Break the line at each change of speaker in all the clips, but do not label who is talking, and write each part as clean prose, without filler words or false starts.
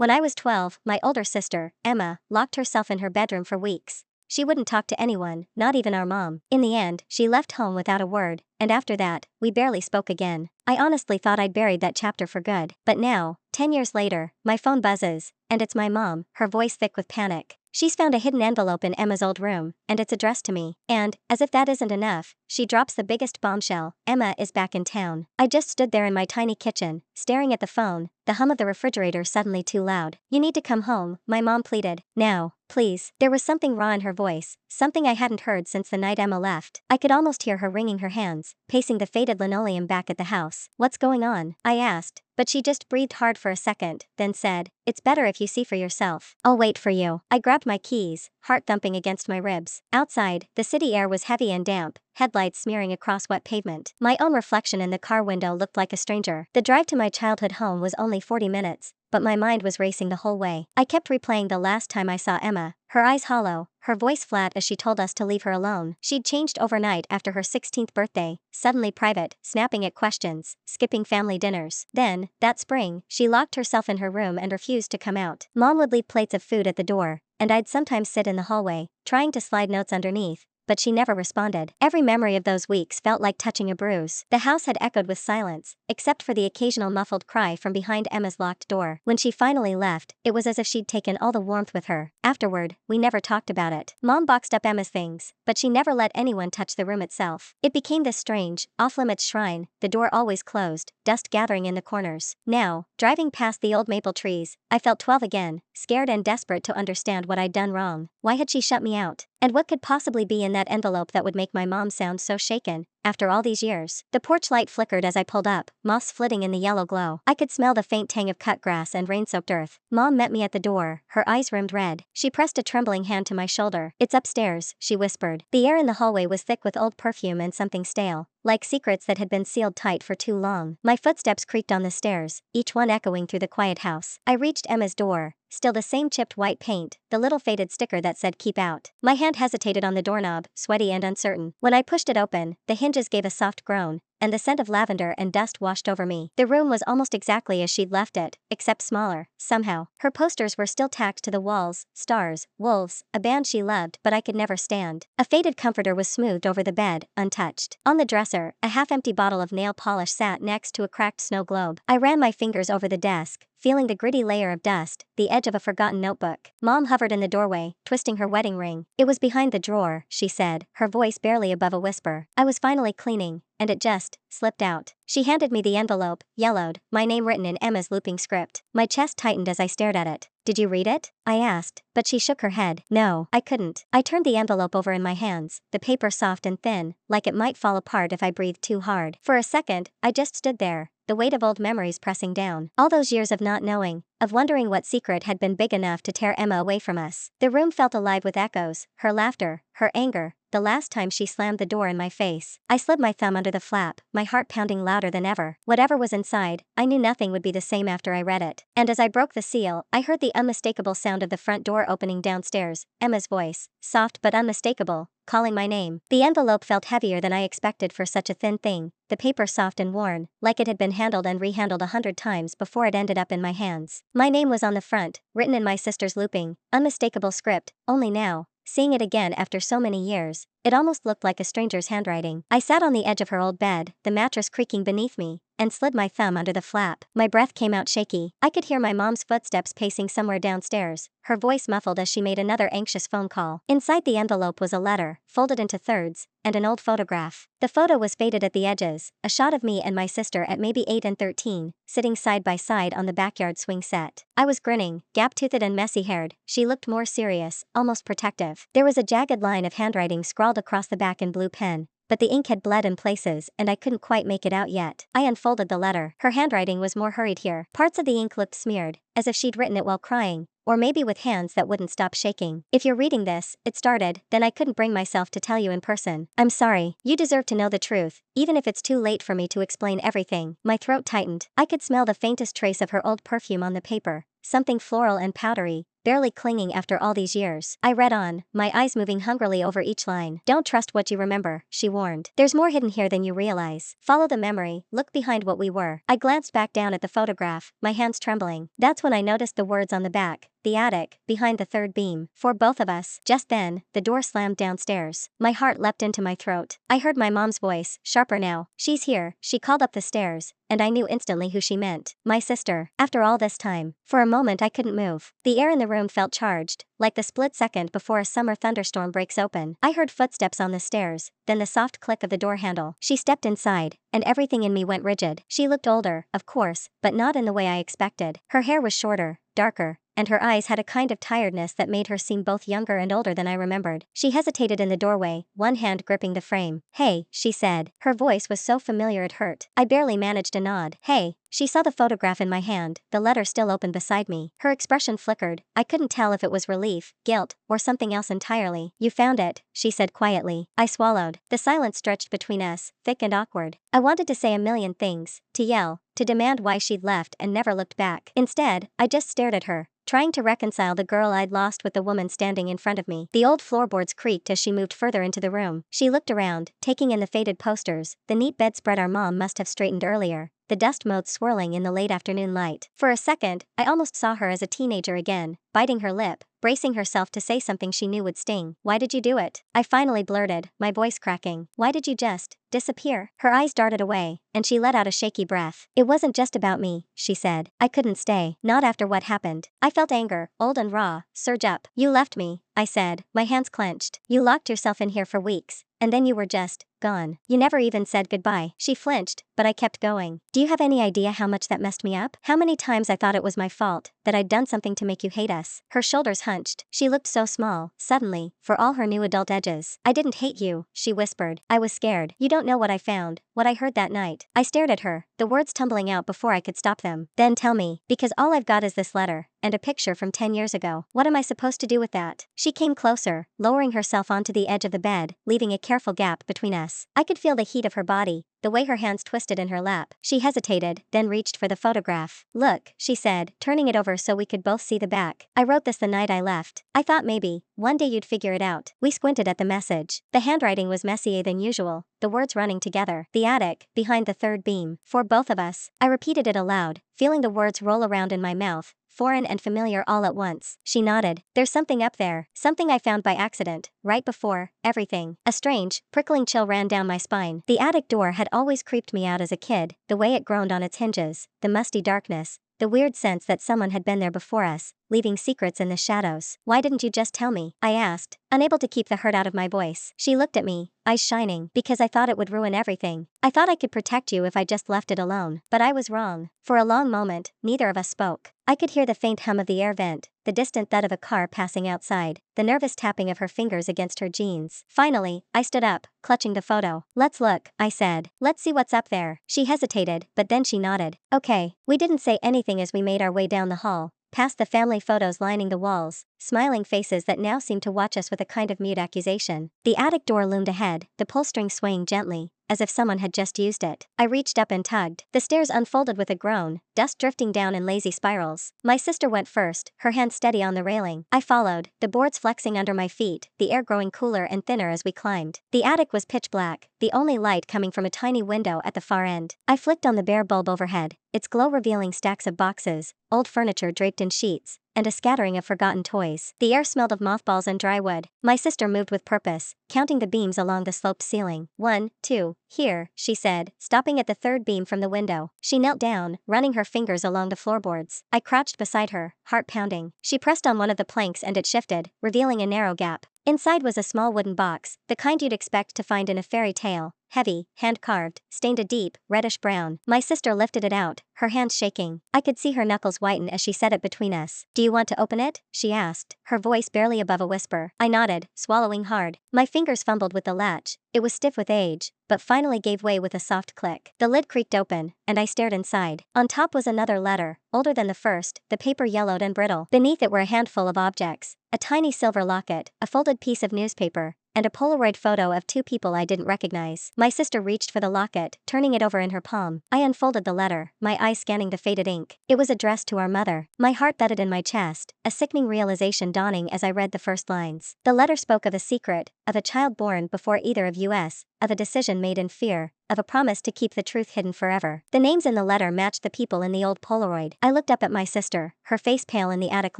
When I was 12, my older sister, Emma, locked herself in her bedroom for weeks. She wouldn't talk to anyone, not even our mom. In the end, she left home without a word, and after that, we barely spoke again. I honestly thought I'd buried that chapter for good. But now, 10 years later, my phone buzzes, and it's my mom, her voice thick with panic. She's found a hidden envelope in Emma's old room, and it's addressed to me. And, as if that isn't enough, she drops the biggest bombshell: Emma is back in town. I just stood there in my tiny kitchen, staring at the phone, the hum of the refrigerator suddenly too loud. "You need to come home," my mom pleaded. "Now, please." There was something raw in her voice, something I hadn't heard since the night Emma left. I could almost hear her wringing her hands, pacing the faded linoleum back at the house. "What's going on?" I asked, but she just breathed hard for a second, then said, "It's better if you see for yourself. I'll wait for you." I grabbed my keys, heart thumping against my ribs. Outside, the city air was heavy and damp, headlights smearing across wet pavement. My own reflection in the car window looked like a stranger. The drive to my childhood home was only 40 minutes, but my mind was racing the whole way. I kept replaying the last time I saw Emma, her eyes hollow, her voice flat as she told us to leave her alone. She'd changed overnight after her 16th birthday, suddenly private, snapping at questions, skipping family dinners. Then, that spring, she locked herself in her room and refused to come out. Mom would leave plates of food at the door, and I'd sometimes sit in the hallway, trying to slide notes underneath, but she never responded. Every memory of those weeks felt like touching a bruise. The house had echoed with silence, except for the occasional muffled cry from behind Emma's locked door. When she finally left, it was as if she'd taken all the warmth with her. Afterward, we never talked about it. Mom boxed up Emma's things, but she never let anyone touch the room itself. It became this strange, off-limits shrine, the door always closed, dust gathering in the corners. Now, driving past the old maple trees, I felt 12 again, scared and desperate to understand what I'd done wrong. Why had she shut me out? And what could possibly be in that envelope that would make my mom sound so shaken, after all these years? The porch light flickered as I pulled up, moss flitting in the yellow glow. I could smell the faint tang of cut grass and rain-soaked earth. Mom met me at the door, her eyes rimmed red. She pressed a trembling hand to my shoulder. "It's upstairs," she whispered. The air in the hallway was thick with old perfume and something stale, like secrets that had been sealed tight for too long. My footsteps creaked on the stairs, each one echoing through the quiet house. I reached Emma's door, still the same chipped white paint, the little faded sticker that said "Keep Out." My hand hesitated on the doorknob, sweaty and uncertain. When I pushed it open, the hinges gave a soft groan, and the scent of lavender and dust washed over me. The room was almost exactly as she'd left it, except smaller, somehow. Her posters were still tacked to the walls: stars, wolves, a band she loved but I could never stand. A faded comforter was smoothed over the bed, untouched. On the dresser, a half-empty bottle of nail polish sat next to a cracked snow globe. I ran my fingers over the desk, feeling the gritty layer of dust, the edge of a forgotten notebook. Mom hovered in the doorway, twisting her wedding ring. "It was behind the drawer," she said, her voice barely above a whisper. I was finally cleaning, and it just slipped out. She handed me the envelope, yellowed, my name written in Emma's looping script. My chest tightened as I stared at it. "Did you read it?" I asked, but she shook her head. "No, I couldn't." I turned the envelope over in my hands, the paper soft and thin, like it might fall apart if I breathed too hard. For a second, I just stood there, the weight of old memories pressing down. All those years of not knowing, of wondering what secret had been big enough to tear Emma away from us. The room felt alive with echoes, her laughter, her anger, the last time she slammed the door in my face. I slid my thumb under the flap, my heart pounding louder than ever. Whatever was inside, I knew nothing would be the same after I read it. And as I broke the seal, I heard the unmistakable sound of the front door opening downstairs, Emma's voice, soft but unmistakable, calling my name. The envelope felt heavier than I expected for such a thin thing, the paper soft and worn, like it had been handled and rehandled 100 times before it ended up in my hands. My name was on the front, written in my sister's looping, unmistakable script, only now, seeing it again after so many years, it almost looked like a stranger's handwriting. I sat on the edge of her old bed, the mattress creaking beneath me, and slid my thumb under the flap. My breath came out shaky. I could hear my mom's footsteps pacing somewhere downstairs, her voice muffled as she made another anxious phone call. Inside the envelope was a letter, folded into thirds, and an old photograph. The photo was faded at the edges, a shot of me and my sister at maybe 8 and 13, sitting side by side on the backyard swing set. I was grinning, gap-toothed and messy-haired. She looked more serious, almost protective. There was a jagged line of handwriting scrawled across the back in blue pen, but the ink had bled in places and I couldn't quite make it out yet. I unfolded the letter. Her handwriting was more hurried here. Parts of the ink looked smeared, as if she'd written it while crying, or maybe with hands that wouldn't stop shaking. "If you're reading this," it started, "then I couldn't bring myself to tell you in person. I'm sorry. You deserve to know the truth, even if it's too late for me to explain everything." My throat tightened. I could smell the faintest trace of her old perfume on the paper, something floral and powdery, barely clinging after all these years. I read on, my eyes moving hungrily over each line. Don't trust what you remember, she warned. There's more hidden here than you realize. Follow the memory, look behind what we were. I glanced back down at the photograph, my hands trembling. That's when I noticed the words on the back. The attic, behind the third beam. For both of us. Just then, the door slammed downstairs. My heart leapt into my throat. I heard my mom's voice, sharper now. She's here, she called up the stairs, and I knew instantly who she meant. My sister. After all this time. For a moment I couldn't move. The air in the room felt charged, like the split second before a summer thunderstorm breaks open. I heard footsteps on the stairs, then the soft click of the door handle. She stepped inside, and everything in me went rigid. She looked older, of course, but not in the way I expected. Her hair was shorter, darker, and her eyes had a kind of tiredness that made her seem both younger and older than I remembered. She hesitated in the doorway, one hand gripping the frame. "Hey," she said. Her voice was so familiar it hurt. I barely managed a nod. "Hey." She saw the photograph in my hand, the letter still open beside me. Her expression flickered. I couldn't tell if it was relief, guilt, or something else entirely. "You found it," she said quietly. I swallowed. The silence stretched between us, thick and awkward. I wanted to say a million things, to yell, to demand why she'd left and never looked back. Instead, I just stared at her, trying to reconcile the girl I'd lost with the woman standing in front of me. The old floorboards creaked as she moved further into the room. She looked around, taking in the faded posters, the neat bedspread our mom must have straightened earlier, the dust motes swirling in the late afternoon light. For a second, I almost saw her as a teenager again, biting her lip, bracing herself to say something she knew would sting. "Why did you do it?" I finally blurted, my voice cracking. "Why did you just disappear?" Her eyes darted away, and she let out a shaky breath. "It wasn't just about me," she said. "I couldn't stay. Not after what happened." I felt anger, old and raw, surge up. "You left me," I said, my hands clenched. "You locked yourself in here for weeks, and then you were just gone. You never even said goodbye." She flinched, but I kept going. "Do you have any idea how much that messed me up? How many times I thought it was my fault, that I'd done something to make you hate us?" Her shoulders hunched. She looked so small, suddenly, for all her new adult edges. "I didn't hate you," she whispered. "I was scared. You don't know what I found, what I heard that night." I stared at her, the words tumbling out before I could stop them. "Then tell me, because all I've got is this letter, and a picture from 10 years ago. What am I supposed to do with that?" She came closer, lowering herself onto the edge of the bed, leaving a careful gap between us. I could feel the heat of her body, the way her hands twisted in her lap. She hesitated, then reached for the photograph. "Look," she said, turning it over so we could both see the back. "I wrote this the night I left. I thought maybe one day you'd figure it out." We squinted at the message. The handwriting was messier than usual, the words running together. "The attic, behind the third beam. For both of us." I repeated it aloud, feeling the words roll around in my mouth, foreign and familiar all at once. She nodded. "There's something up there, something I found by accident, right before everything." A strange, prickling chill ran down my spine. The attic door had always creeped me out as a kid, the way it groaned on its hinges, the musty darkness, the weird sense that someone had been there before us, leaving secrets in the shadows. "Why didn't you just tell me?" I asked, unable to keep the hurt out of my voice. She looked at me, eyes shining. "Because I thought it would ruin everything. I thought I could protect you if I just left it alone. But I was wrong." For a long moment, neither of us spoke. I could hear the faint hum of the air vent, the distant thud of a car passing outside, the nervous tapping of her fingers against her jeans. Finally, I stood up, clutching the photo. "Let's look," I said. "Let's see what's up there." She hesitated, but then she nodded. "Okay." We didn't say anything as we made our way down the hall, past the family photos lining the walls, smiling faces that now seemed to watch us with a kind of mute accusation. The attic door loomed ahead, the pull string swaying gently, as if someone had just used it. I reached up and tugged. The stairs unfolded with a groan, dust drifting down in lazy spirals. My sister went first, her hand steady on the railing. I followed, the boards flexing under my feet, the air growing cooler and thinner as we climbed. The attic was pitch black, the only light coming from a tiny window at the far end. I flicked on the bare bulb overhead, its glow revealing stacks of boxes, old furniture draped in sheets, and a scattering of forgotten toys. The air smelled of mothballs and dry wood. My sister moved with purpose, counting the beams along the sloped ceiling. "1, 2, here," she said, stopping at the third beam from the window. She knelt down, running her fingers along the floorboards. I crouched beside her, heart pounding. She pressed on one of the planks and it shifted, revealing a narrow gap. Inside was a small wooden box, the kind you'd expect to find in a fairy tale. Heavy, hand-carved, stained a deep, reddish-brown. My sister lifted it out, her hands shaking. I could see her knuckles whiten as she set it between us. "Do you want to open it?" she asked, her voice barely above a whisper. I nodded, swallowing hard. My fingers fumbled with the latch. It was stiff with age, but finally gave way with a soft click. The lid creaked open, and I stared inside. On top was another letter, older than the first, the paper yellowed and brittle. Beneath it were a handful of objects. A tiny silver locket, a folded piece of newspaper, and a Polaroid photo of two people I didn't recognize. My sister reached for the locket, turning it over in her palm. I unfolded the letter, my eyes scanning the faded ink. It was addressed to our mother. My heart thudded in my chest, a sickening realization dawning as I read the first lines. The letter spoke of a secret, of a child born before either of us, of a decision made in fear, of a promise to keep the truth hidden forever. The names in the letter matched the people in the old Polaroid. I looked up at my sister, her face pale in the attic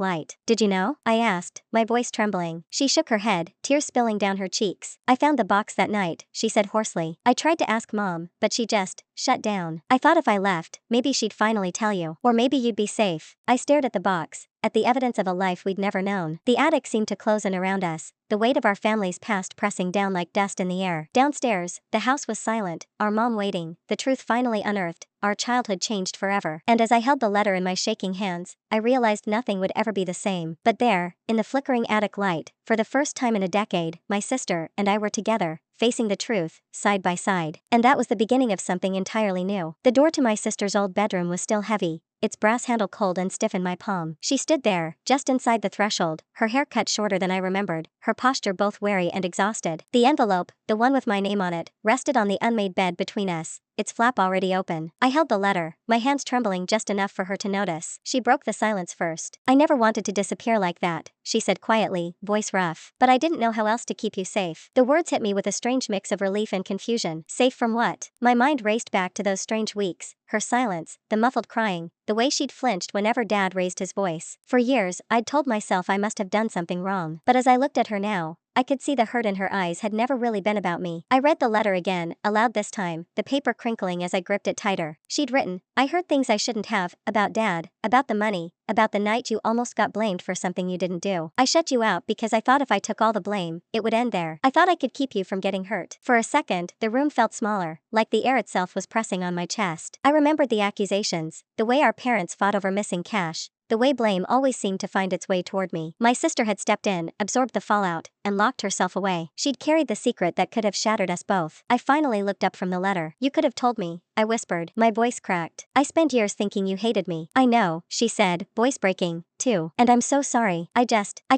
light. "Did you know?" I asked, my voice trembling. She shook her head, tears spilling down her cheeks. "I found the box that night," she said hoarsely. "I tried to ask Mom, but she just shut down. I thought if I left, maybe she'd finally tell you. Or maybe you'd be safe." I stared at the box, at the evidence of a life we'd never known. The attic seemed to close in around us, the weight of our family's past pressing down like dust in the air. Downstairs, the house was silent, our mom waiting, the truth finally unearthed, our childhood changed forever. And as I held the letter in my shaking hands, I realized nothing would ever be the same. But there, in the flickering attic light, for the first time in a decade, my sister and I were together, facing the truth, side by side. And that was the beginning of something entirely new. The door to my sister's old bedroom was still heavy, its brass handle cold and stiff in my palm. She stood there, just inside the threshold, her hair cut shorter than I remembered, her posture both wary and exhausted. The envelope, the one with my name on it, rested on the unmade bed between us, its flap already open. I held the letter, my hands trembling just enough for her to notice. She broke the silence first. "I never wanted to disappear like that," she said quietly, voice rough. "But I didn't know how else to keep you safe." The words hit me with a strange mix of relief and confusion. Safe from what? My mind raced back to those strange weeks, her silence, the muffled crying, the way she'd flinched whenever Dad raised his voice. For years, I'd told myself I must have done something wrong. But as I looked at her now, I could see the hurt in her eyes had never really been about me. I read the letter again, aloud this time, the paper crinkling as I gripped it tighter. She'd written, "I heard things I shouldn't have, about Dad, about the money, about the night you almost got blamed for something you didn't do. I shut you out because I thought if I took all the blame, it would end there. I thought I could keep you from getting hurt." For a second, the room felt smaller, like the air itself was pressing on my chest. I remembered the accusations, the way our parents fought over missing cash, the way blame always seemed to find its way toward me. My sister had stepped in, absorbed the fallout, and locked herself away. She'd carried the secret that could have shattered us both. I finally looked up from the letter. "You could have told me," I whispered. My voice cracked. "I spent years thinking you hated me." "I know," she said, voice breaking, too. "And I'm so sorry. I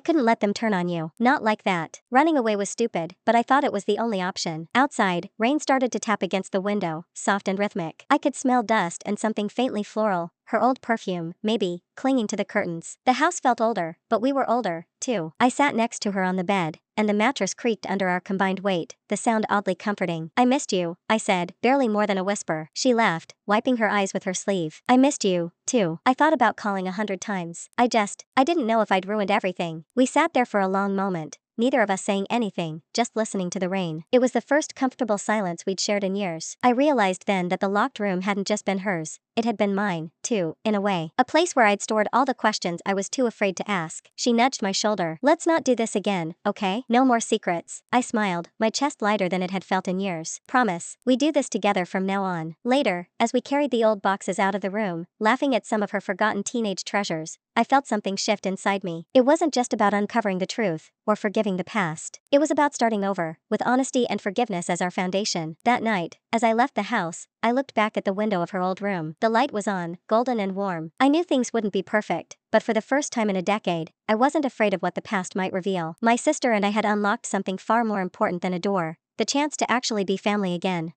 couldn't let them turn on you. Not like that." Running away was stupid, but I thought it was the only option. Outside, rain started to tap against the window, soft and rhythmic. I could smell dust and something faintly floral, her old perfume, maybe, clinging to the curtains. The house felt older, but we were older, too. I sat next to her on the bed, and the mattress creaked under our combined weight, the sound oddly comforting. "I missed you," I said, barely more than a whisper. She laughed, wiping her eyes with her sleeve. "I missed you, too. I thought about calling 100 times. I didn't know if I'd ruined everything." We sat there for a long moment, neither of us saying anything, just listening to the rain. It was the first comfortable silence we'd shared in years. I realized then that the locked room hadn't just been hers, it had been mine, too, in a way. A place where I'd stored all the questions I was too afraid to ask. She nudged my shoulder. "Let's not do this again, okay? No more secrets." I smiled, my chest lighter than it had felt in years. "Promise, we do this together from now on." Later, as we carried the old boxes out of the room, laughing at some of her forgotten teenage treasures, I felt something shift inside me. It wasn't just about uncovering the truth, or forgiving the past. It was about starting over, with honesty and forgiveness as our foundation. That night, as I left the house, I looked back at the window of her old room. The light was on, golden and warm. I knew things wouldn't be perfect, but for the first time in a decade, I wasn't afraid of what the past might reveal. My sister and I had unlocked something far more important than a door, the chance to actually be family again.